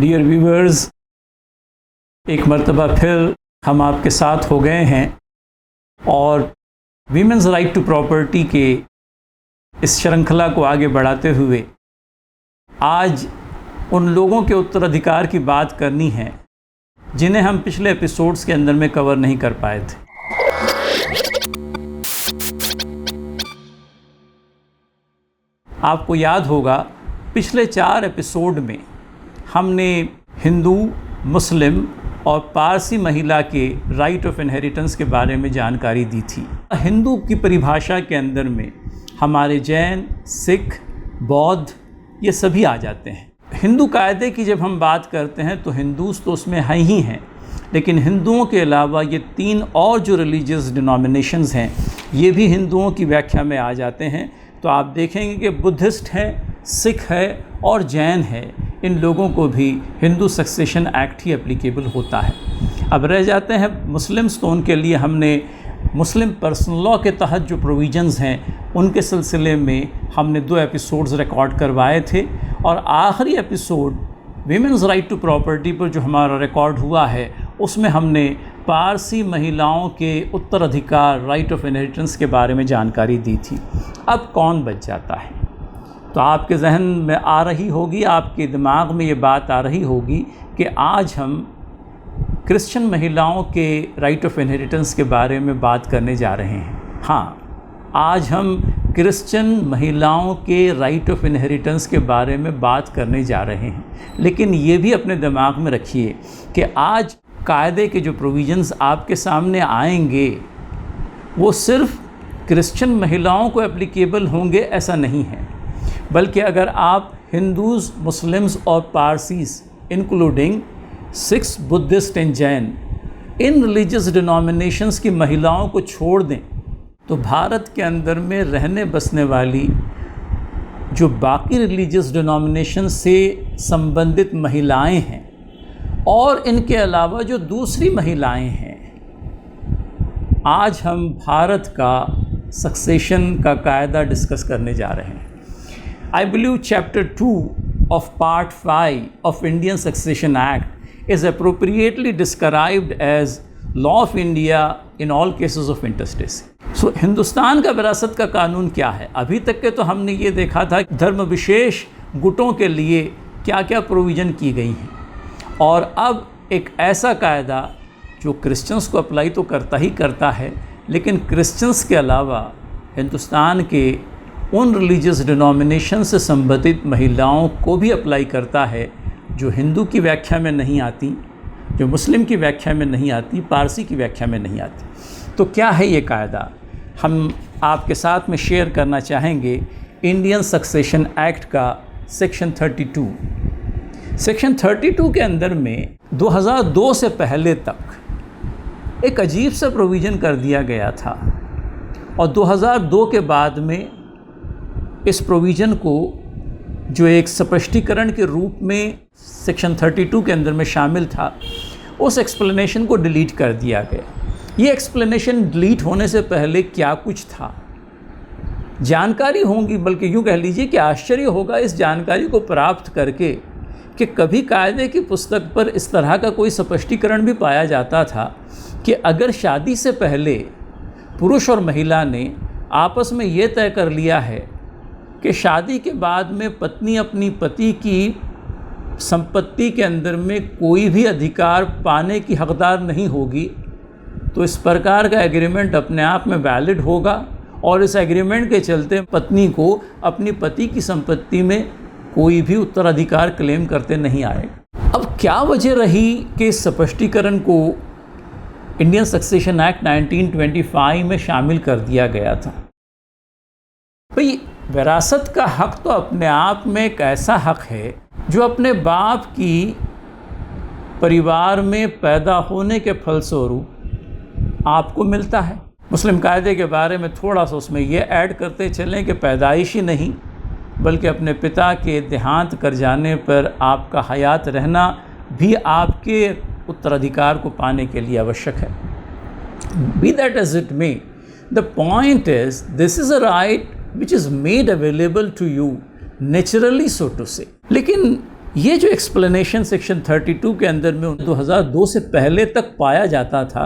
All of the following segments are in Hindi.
डियर व्यूवर्स, एक मर्तबा फिर हम आपके साथ हो गए हैं और वीमेंस राइट टू प्रॉपर्टी के इस श्रृंखला को आगे बढ़ाते हुए आज उन लोगों के उत्तराधिकार की बात करनी है जिन्हें हम पिछले एपिसोड्स के अंदर में कवर नहीं कर पाए थे। आपको याद होगा पिछले 4 एपिसोड में हमने हिंदू, मुस्लिम और पारसी महिला के राइट ऑफ इनहेरिटेंस के बारे में जानकारी दी थी। हिंदू की परिभाषा के अंदर में हमारे जैन, सिख, बौद्ध ये सभी आ जाते हैं। हिंदू कायदे की जब हम बात करते हैं तो हिंदूस तो उसमें हैं ही हैं, लेकिन हिंदुओं के अलावा ये 3 और जो रिलीजियस डिनोमिनेशंस हैं ये भी हिंदुओं की व्याख्या में आ जाते हैं। तो आप देखेंगे कि बुद्धिस्ट है, सिख है और जैन है, इन लोगों को भी हिंदू सक्सेशन एक्ट ही एप्लीकेबल होता है। अब रह जाते हैं मुस्लिम्स, तो उनके लिए हमने मुस्लिम पर्सनल लॉ के तहत जो प्रोविजंस हैं उनके सिलसिले में हमने 2 एपिसोड्स रिकॉर्ड करवाए थे और आखिरी episode women's right to property पर जो हमारा रिकॉर्ड हुआ है उसमें हमने पारसी महिलाओं के उत्तराधिकार, राइट ऑफ इनहेरिटेंस के बारे में जानकारी दी थी। अब कौन बच जाता है? तो आपके जहन में आ रही होगी, आपके दिमाग में ये बात आ रही होगी कि आज हम क्रिश्चियन महिलाओं के राइट ऑफ इनहेरिटेंस के बारे में बात करने जा रहे हैं। हाँ, आज हम क्रिश्चियन महिलाओं के राइट ऑफ इनहेरिटेंस के बारे में बात करने जा रहे हैं, लेकिन ये भी अपने दिमाग में रखिए कि आज कायदे के जो प्रोविजंस आपके सामने आएंगे वो सिर्फ क्रिश्चियन महिलाओं को एप्लीकेबल होंगे ऐसा नहीं है, बल्कि अगर आप हिंदूज़, मुस्लिम्स और Parsis including Sikhs, Buddhist and Jain in religious denominations की महिलाओं को छोड़ दें तो भारत के अंदर में रहने बसने वाली जो बाकी रिलीजियस डिनोमिनेशन से संबंधित महिलाएं हैं और इनके अलावा जो दूसरी महिलाएं हैं, आज हम भारत का सक्सेशन का कायदा डिस्कस करने जा रहे हैं। I believe Chapter 2 of Part 5 of Indian Succession Act is appropriately described as Law of India in all cases of intestacy. So, Hindustan का विरासत का कानून क्या है? अभी तक के तो हमने ये देखा था धर्म विशेष गुटों के लिए क्या क्या प्रोविज़न की गई हैं, और अब एक ऐसा कायदा जो क्रिश्चियंस को अप्लाई तो करता ही करता है, लेकिन क्रिश्चियंस के अलावा हिंदुस्तान के उन रिलीजियस डिनोमिनेशन से संबंधित महिलाओं को भी अप्लाई करता है जो हिंदू की व्याख्या में नहीं आती, जो मुस्लिम की व्याख्या में नहीं आती, पारसी की व्याख्या में नहीं आती। तो क्या है ये कायदा? हम आपके साथ में शेयर करना चाहेंगे इंडियन सक्सेशन एक्ट का सेक्शन 32। सेक्शन 32 के अंदर में 2002 से पहले तक एक अजीब सा प्रोविज़न कर दिया गया था और 2002 के बाद में इस प्रोविज़न को जो एक स्पष्टीकरण के रूप में सेक्शन 32 के अंदर में शामिल था, उस एक्सप्लेनेशन को डिलीट कर दिया गया। ये एक्सप्लेनेशन डिलीट होने से पहले क्या कुछ था, जानकारी होंगी, बल्कि यूँ कह लीजिए कि आश्चर्य होगा इस जानकारी को प्राप्त करके कि कभी कायदे की पुस्तक पर इस तरह का कोई स्पष्टीकरण भी पाया जाता था कि अगर शादी से पहले पुरुष और महिला ने आपस में ये तय कर लिया है कि शादी के बाद में पत्नी अपनी पति की संपत्ति के अंदर में कोई भी अधिकार पाने की हकदार नहीं होगी, तो इस प्रकार का एग्रीमेंट अपने आप में वैलिड होगा और इस एग्रीमेंट के चलते पत्नी को अपनी पति की संपत्ति में कोई भी उत्तराधिकार क्लेम करते नहीं आएगा। अब क्या वजह रही कि इस स्पष्टीकरण को इंडियन सक्सेशन एक्ट 1925 में शामिल कर दिया गया था? भाई, विरासत का हक तो अपने आप में एक ऐसा हक है जो अपने बाप की परिवार में पैदा होने के फलस्वरूप आपको मिलता है। मुस्लिम कायदे के बारे में थोड़ा सा उसमें ये ऐड करते चलें कि पैदाइशी नहीं बल्कि अपने पिता के देहांत कर जाने पर आपका हयात रहना भी आपके उत्तराधिकार को पाने के लिए आवश्यक है। Be that as it may, the point is this is a right which is made available to you naturally, so to say. लेकिन ये जो एक्सप्लेनेशन सेक्शन 32 के अंदर में 2002 से पहले तक पाया जाता था,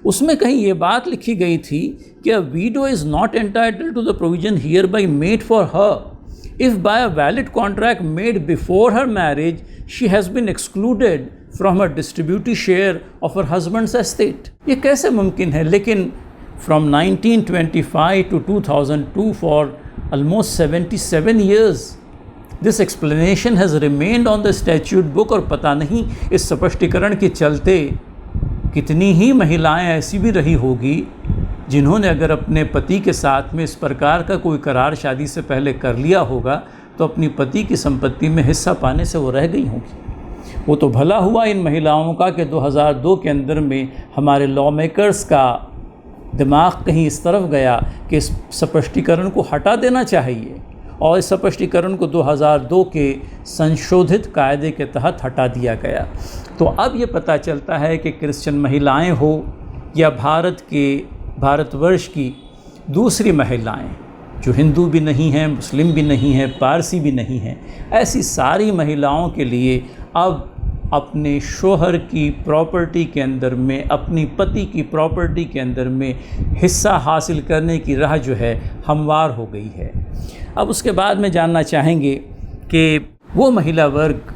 उसमें कहीं ये बात लिखी गई थी कि a widow is not entitled to the provision here by made for her if by a valid contract made before her marriage she has been excluded from a distributive share of her husband's estate. ये कैसे मुमकिन है? लेकिन from 1925 to 2002 for almost 77 years this explanation has remained on the statute book। और पता नहीं इस स्पष्टीकरण के चलते कितनी ही महिलाएं ऐसी भी रही होगी जिन्होंने अगर अपने पति के साथ में इस प्रकार का कोई करार शादी से पहले कर लिया होगा तो अपनी पति की संपत्ति में हिस्सा पाने से वो रह गई होंगी। वो तो भला हुआ इन महिलाओं का कि 2002 के अंदर में हमारे लॉ मेकर्स का दिमाग कहीं इस तरफ गया कि इस स्पष्टीकरण को हटा देना चाहिए और इस स्पष्टीकरण को 2002 के संशोधित कायदे के तहत हटा दिया गया। तो अब ये पता चलता है कि क्रिश्चियन महिलाएं हो या भारतवर्ष की दूसरी महिलाएं जो हिंदू भी नहीं हैं, मुस्लिम भी नहीं हैं, पारसी भी नहीं हैं, ऐसी सारी महिलाओं के लिए अब अपने शोहर की प्रॉपर्टी के अंदर में, अपनी पति की प्रॉपर्टी के अंदर में हिस्सा हासिल करने की राह जो है हमवार हो गई है। अब उसके बाद में जानना चाहेंगे कि वो महिला वर्ग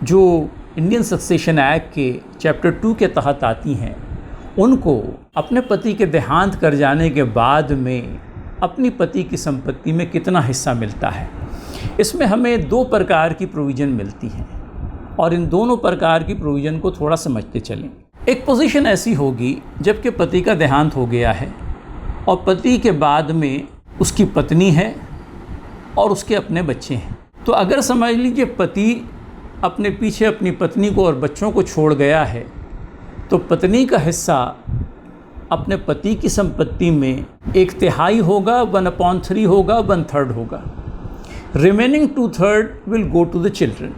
जो इंडियन सक्सेशन एक्ट के चैप्टर 2 के तहत आती हैं, उनको अपने पति के देहांत कर जाने के बाद में अपनी पति की संपत्ति में कितना हिस्सा मिलता है। इसमें हमें 2 प्रकार की प्रोविज़न मिलती हैं और इन दोनों प्रकार की प्रोविज़न को थोड़ा समझते चलें। एक पोजीशन ऐसी होगी जबकि पति का देहांत हो गया है और पति के बाद में उसकी पत्नी है और उसके अपने बच्चे हैं। तो अगर समझ लीजिए पति अपने पीछे अपनी पत्नी को और बच्चों को छोड़ गया है तो पत्नी का हिस्सा अपने पति की संपत्ति में 1/3 होगा, 1/3 होगा, 1/3 होगा। Remaining 2/3 will go to the children.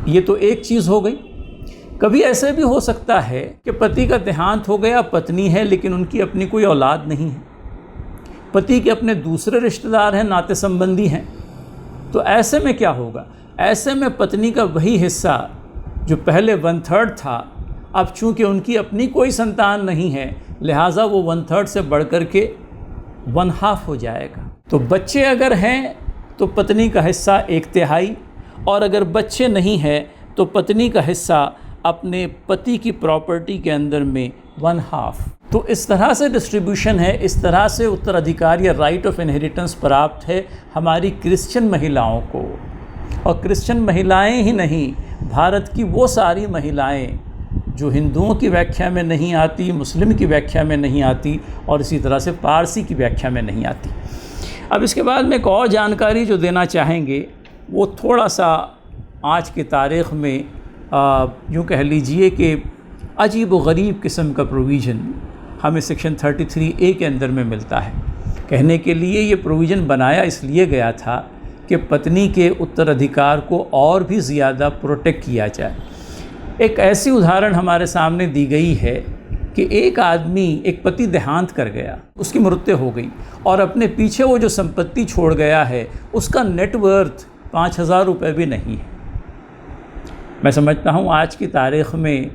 ये तो एक चीज़ हो गई। कभी ऐसे भी हो सकता है कि पति का देहांत हो गया, पत्नी है लेकिन उनकी अपनी कोई औलाद नहीं है, पति के अपने दूसरे रिश्तेदार हैं, नाते संबंधी हैं। तो ऐसे में क्या होगा? ऐसे में पत्नी का वही हिस्सा जो पहले 1/3 था, अब चूँकि उनकी अपनी कोई संतान नहीं है लिहाजा वो 1/3 से बढ़ कर के 1/2 हो जाएगा। तो बच्चे अगर हैं तो पत्नी का हिस्सा 1/3 और अगर बच्चे नहीं हैं तो पत्नी का हिस्सा अपने पति की प्रॉपर्टी के अंदर में 1/2। तो इस तरह से डिस्ट्रीब्यूशन है, इस तरह से उत्तराधिकार या राइट ऑफ इनहेरिटेंस प्राप्त है हमारी क्रिश्चियन महिलाओं को। और क्रिश्चियन महिलाएं ही नहीं, भारत की वो सारी महिलाएं जो हिंदुओं की व्याख्या में नहीं आती, मुस्लिम की व्याख्या में नहीं आती और इसी तरह से पारसी की व्याख्या में नहीं आती। अब इसके बाद में एक और जानकारी जो देना चाहेंगे वो थोड़ा सा आज की तारीख़ में यूँ कह लीजिए कि अजीब व गरीब किस्म का प्रोविज़न हमें सेक्शन 33A के अंदर में मिलता है। कहने के लिए ये प्रोविज़न बनाया इसलिए गया था कि पत्नी के उत्तराधिकार को और भी ज़्यादा प्रोटेक्ट किया जाए। एक ऐसी उदाहरण हमारे सामने दी गई है कि एक पति देहांत कर गया, उसकी मृत्यु हो गई और अपने पीछे वो जो संपत्ति छोड़ गया है उसका नेटवर्थ 5,000 रुपये भी नहीं है। मैं समझता हूँ आज की तारीख़ में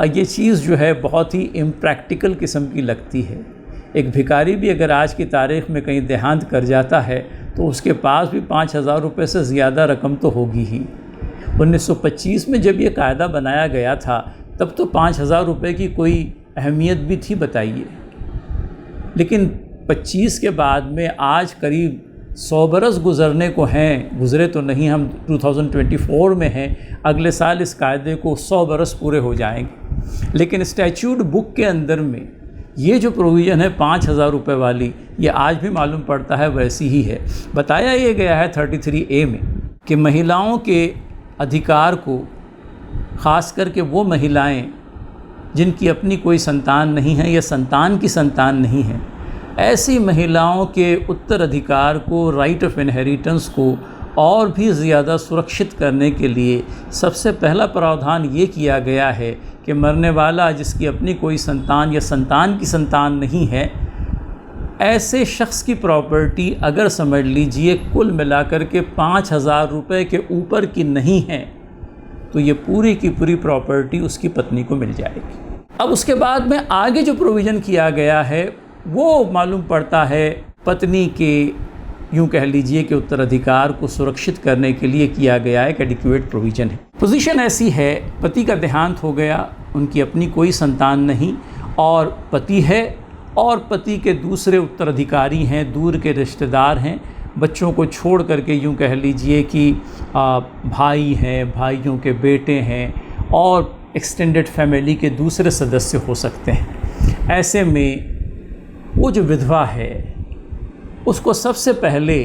ये चीज़ जो है बहुत ही इम्प्रैक्टिकल किस्म की लगती है। एक भिखारी भी अगर आज की तारीख़ में कहीं देहांत कर जाता है तो उसके पास भी 5,000 रुपये से ज़्यादा रकम तो होगी ही। 1925 में जब ये कायदा बनाया गया था तब तो 5,000 रुपये की कोई अहमियत भी थी बताइए, लेकिन 25 के बाद में आज करीब 100 बरस गुज़रने को हैं, गुज़रे तो नहीं, हम 2024 में हैं, अगले साल इस कायदे को 100 बरस पूरे हो जाएंगे। लेकिन स्टैट्यूट बुक के अंदर में ये जो प्रोविज़न है 5,000 रुपये वाली, ये आज भी मालूम पड़ता है वैसी ही है। बताया ये गया है 33A में कि महिलाओं के अधिकार को, ख़ास करके वो महिलाएं जिनकी अपनी कोई संतान नहीं है या संतान की संतान नहीं है, ऐसी महिलाओं के उत्तराधिकार को, राइट ऑफ इनहेरिटेंस को और भी ज़्यादा सुरक्षित करने के लिए सबसे पहला प्रावधान ये किया गया है कि मरने वाला जिसकी अपनी कोई संतान या संतान की संतान नहीं है, ऐसे शख्स की प्रॉपर्टी अगर समझ लीजिए कुल मिलाकर के 5,000 रुपये के ऊपर की नहीं है तो ये पूरी की पूरी प्रॉपर्टी उसकी पत्नी को मिल जाएगी। अब उसके बाद में आगे जो प्रोविज़न किया गया है वो मालूम पड़ता है पत्नी के यूँ कह लीजिए कि उत्तराधिकार को सुरक्षित करने के लिए किया गया एक एडिक्वेट प्रोविज़न है। पोजीशन ऐसी है, पति का देहांत हो गया, उनकी अपनी कोई संतान नहीं और पति है और पति के दूसरे उत्तराधिकारी हैं, दूर के रिश्तेदार हैं, बच्चों को छोड़ करके यूँ कह लीजिए कि भाई हैं, भाइयों के बेटे हैं और एक्सटेंडेड फैमिली के दूसरे सदस्य हो सकते हैं। ऐसे में वो जो विधवा है उसको सबसे पहले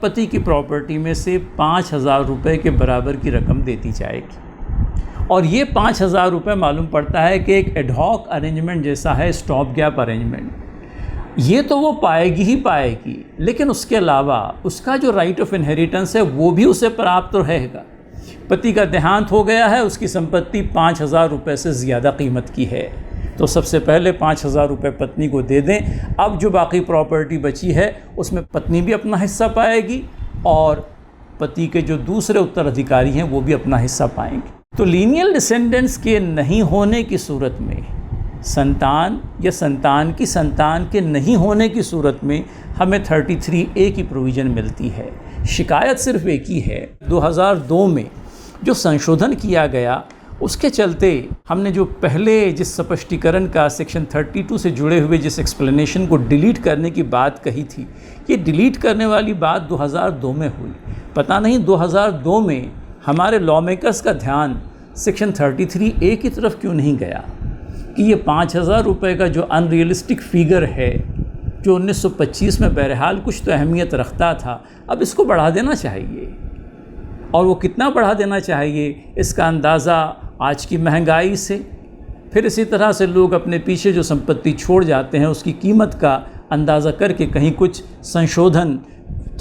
पति की प्रॉपर्टी में से 5,000 रुपये के बराबर की रकम देती जाएगी और ये 5,000 रुपये मालूम पड़ता है कि एक एडहॉक अरेंजमेंट जैसा है, स्टॉप गैप अरेंजमेंट। ये तो वो पाएगी ही पाएगी, लेकिन उसके अलावा उसका जो राइट ऑफ इनहेरिटेंस है वो भी उसे प्राप्त रहेगा। पति का देहांत हो गया है, उसकी संपत्ति 5,000 रुपये से ज़्यादा कीमत की है, तो सबसे पहले 5,000 रुपये पत्नी को दे दें। अब जो बाकी प्रॉपर्टी बची है उसमें पत्नी भी अपना हिस्सा पाएगी और पति के जो दूसरे उत्तराधिकारी हैं वो भी अपना हिस्सा पाएंगे। तो लीनियल डिसेंडेंट्स के नहीं होने की सूरत में, संतान या संतान के नहीं होने की सूरत में हमें 33A की प्रोविज़न मिलती है। शिकायत सिर्फ एक ही है, 2002 में जो संशोधन किया गया उसके चलते हमने जो पहले जिस स्पष्टीकरण का सेक्शन 32 से जुड़े हुए जिस एक्सप्लेनेशन को डिलीट करने की बात कही थी, ये डिलीट करने वाली बात 2002 में हुई। पता नहीं 2002 में हमारे लॉ मेकर्स का ध्यान सेक्शन 33A की तरफ क्यों नहीं गया कि ये 5,000 रुपये का जो अनरियलिस्टिक फिगर है, जो 1925 में बहरहाल कुछ तो अहमियत रखता था, अब इसको बढ़ा देना चाहिए। और वो कितना बढ़ा देना चाहिए इसका अंदाज़ा आज की महंगाई से, फिर इसी तरह से लोग अपने पीछे जो संपत्ति छोड़ जाते हैं उसकी कीमत का अंदाज़ा करके कहीं कुछ संशोधन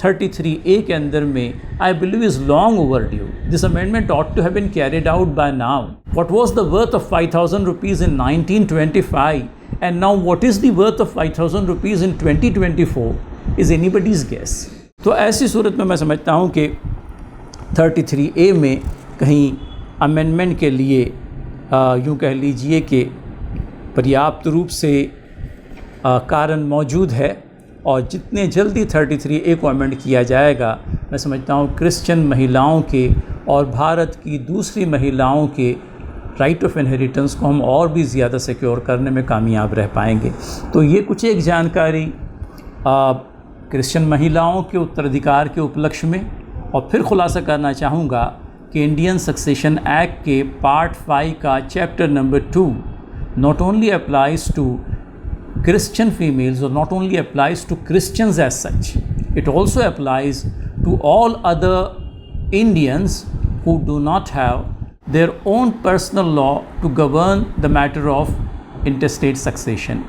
33A के अंदर में I believe is long over due. This amendment ought to have been carried out by now. What was the worth of 5,000 rupees in 1925 and now what is the worth of 5,000 rupees in 2024 is anybody's guess. तो ऐसी सूरत में मैं समझता हूँ कि 33A में कहीं अमेंडमेंट के लिए यूँ कह लीजिए कि पर्याप्त रूप से कारण मौजूद है और जितने जल्दी 33A को अमेंड किया जाएगा, मैं समझता हूँ क्रिश्चियन महिलाओं के और भारत की दूसरी महिलाओं के राइट ऑफ इनहेरिटेंस को हम और भी ज़्यादा सिक्योर करने में कामयाब रह पाएंगे। तो ये कुछ एक जानकारी क्रिश्चियन महिलाओं के उत्तराधिकार के उपलक्ष्य में, और फिर खुलासा करना चाहूँगा कि इंडियन सक्सेशन एक्ट के पार्ट 5 का chapter number 2 not only applies to Christian females or not only applies to Christians as such, it also applies to all other Indians who do not have their own personal law to govern the matter of interstate succession.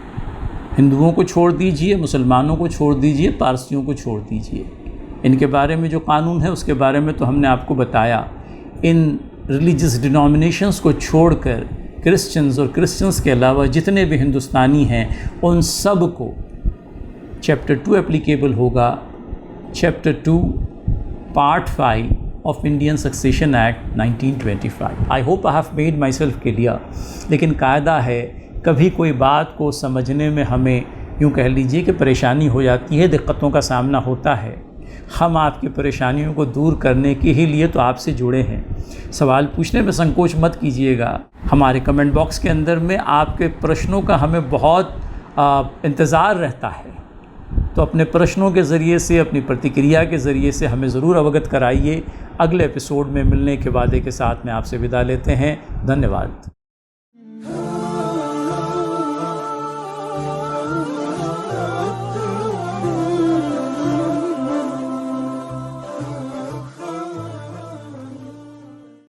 हिंदुओं को छोड़ दीजिए, मुसलमानों को छोड़ दीजिए, पारसियों को छोड़ दीजिए, इनके बारे में जो कानून है उसके बारे में तो हमने आपको बताया। इन रिलीजियस डिनोमिनेशंस को छोड़कर क्रिश्चियंस और क्रिश्चियंस के अलावा जितने भी हिंदुस्तानी हैं उन सब को चैप्टर 2 एप्लीकेबल होगा, chapter 2 part 5 of Indian succession act 1925। I hope I have made my self clear. लेकिन कायदा है, कभी कोई बात को समझने में हमें यूँ कह लीजिए कि परेशानी हो जाती है, दिक्कतों का सामना होता है। हम आपकी परेशानियों को दूर करने के ही लिए तो आपसे जुड़े हैं। सवाल पूछने में संकोच मत कीजिएगा। हमारे कमेंट बॉक्स के अंदर में आपके प्रश्नों का हमें बहुत इंतज़ार रहता है, तो अपने प्रश्नों के ज़रिए से, अपनी प्रतिक्रिया के ज़रिए से हमें ज़रूर अवगत कराइए। अगले एपिसोड में मिलने के वादे के साथ मैं आपसे विदा लेते हैं। धन्यवाद।